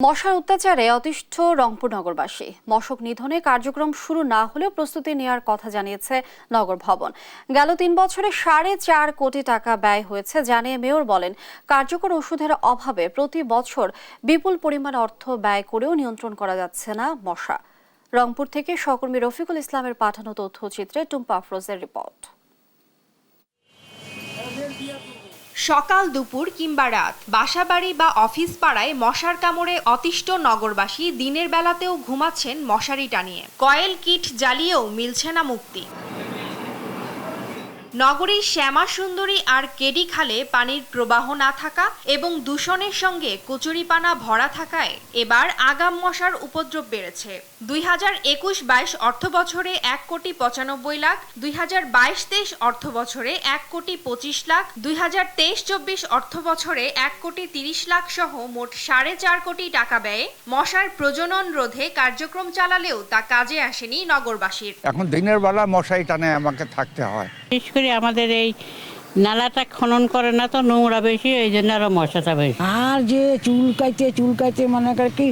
মশার অত্যাচারে অতিষ্ঠ রংপুর নগরবাসী। মশক নিধনে কার্যক্রম শুরু না হলেও প্রস্তুতি নেওয়ার কথা জানিয়েছে নগর ভবন। গেল ৩ বছরে ৪.৫ কোটি টাকা ব্যয় হয়েছে জানিয়ে মেয়র বলেন, কার্যকর ওষুধের অভাবে প্রতি বছর বিপুল পরিমাণ অর্থ ব্যয় করেও নিয়ন্ত্রণ করা যাচ্ছে না মশা। রংপুর থেকে সহকর্মী রফিকুল ইসলামের পাঠানো তথ্যচিত্রে টুম্পা আফরোজের রিপোর্ট। সকাল দুপুর কিংবা রাত, বাসাবাড়ি বা অফিস পাড়ায় মশার কামড়ে অতিষ্ঠ নগরবাসী দিনের বেলাতেও ঘুমাচ্ছেন মশারি টানিয়ে। কয়েল কিট জ্বালিয়েও মিলছে না মুক্তি। নগরীর শ্যামা সুন্দরী আর কেডি খালে পানির প্রবাহ না থাকা এবং দূষণের সঙ্গে কচুরিপানা ভরা থাকায় এবার আগাম মশার উপদ্রব বেড়েছে। 2021-22 অর্থ বছরে 1,95,00,000, 2022-23 অর্থ বছরে 1,25,00,000, 2023-24 অর্থ বছরে 1,30,00,000 সহ মোট 4.5 কোটি টাকা ব্যয়ে মশার প্রজনন রোধে কার্যক্রম চালালেও তা কাজে আসেনি নগরবাসীর। এখন দিনের বেলা মশারি টানে আমাকে থাকতে হয়। বিশেষ করে আমাদের এই নালাটা খনন করে না তো, নোংরা বেশি, এই জন্য আরো মশাটা বেশি। আর যে চুলকাইতে মনে করে কি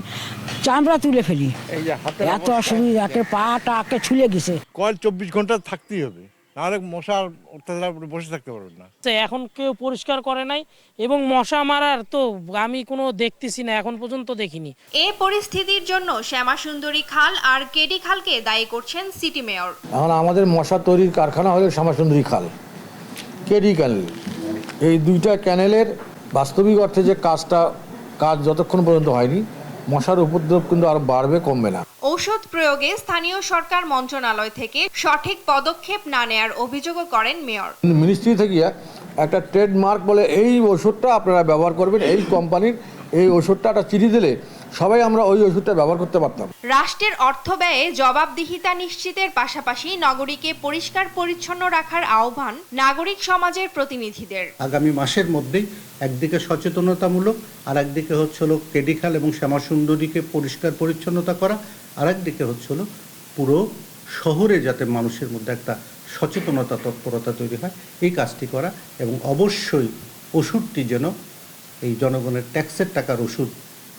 চামড়া তুলে ফেলি, এত অসুবিধা, পাটা ছুলে গেছে। কয়েল 24 ঘন্টা থাকতেই হবে, নাহলে মশার অত্যাচার বসে থাকতে পারবেন না। এখন কেউ পরিষ্কার করে নাই এবং মশা মারার তো আমি কোনো দেখতেছি না, এখন পর্যন্ত দেখিনি। এ পরিস্থিতির জন্য শ্যামা সুন্দরী খাল আর কেডি খালকে দায়ী করছেন সিটি মেয়র। এখন আমাদের মশা তৈরির কারখানা হলো শ্যামা সুন্দরী খাল, কেডি ক্যানেল। এই দুইটা ক্যানেলের বাস্তবিক অর্থে যে কাজ যতক্ষণ পর্যন্ত হয়নি, মশার উপদ্রব কিন্তু আরো বাড়বে, কমবে না। ঔষধ প্রয়োগে স্থানীয় সরকার মন্ত্রণালয় থেকে সঠিক পদক্ষেপ না নেয়ার অভিযোগও করেন মেয়র। মিনিস্ট্রি থেকে একটা ট্রেডমার্ক বলে এই ওষুধটা আপনারা ব্যবহার করবেন, এই কোম্পানির এই ওষুধটা একটা চিঠি দিলে সবাই আমরা ওই ওষুধটা ব্যবহার করতে পারতাম। রাষ্ট্রের অর্থ ব্যয়ে জবাবদিহিতা নিশ্চিতের পাশাপাশি নগরীকে পরিষ্কার পরিচ্ছন্ন রাখার আহ্বান নাগরিক সমাজের প্রতিনিধিদের। আগামী মাসের মধ্যেই একদিকে সচেতনতামূলক, আর একদিকে হচ্ছিল কেডি খাল এবং শ্যামা সুন্দরীকে পরিষ্কার পরিচ্ছন্নতা করা, আর একদিকে হচ্ছিল পুরো শহরে যাতে মানুষের মধ্যে একটা সচেতনতা তৎপরতা তৈরি হয়, এই কাজটি করা। এবং অবশ্যই ওষুধটি যেন এই জনগণের ট্যাক্সের টাকার ওষুধ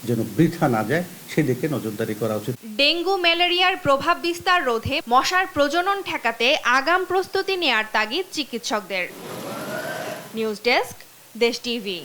যেন বৃথা না যায়, সেদিকে নজরদারি করা উচিত। ডেঙ্গু ম্যালেরিয়ার প্রভাব বিস্তার রোধে মশার প্রজনন ঠেকাতে আগাম প্রস্তুতি নেয়ার তাগিদ চিকিৎসকদের। নিউজ ডেস্ক, দেশ টিভি।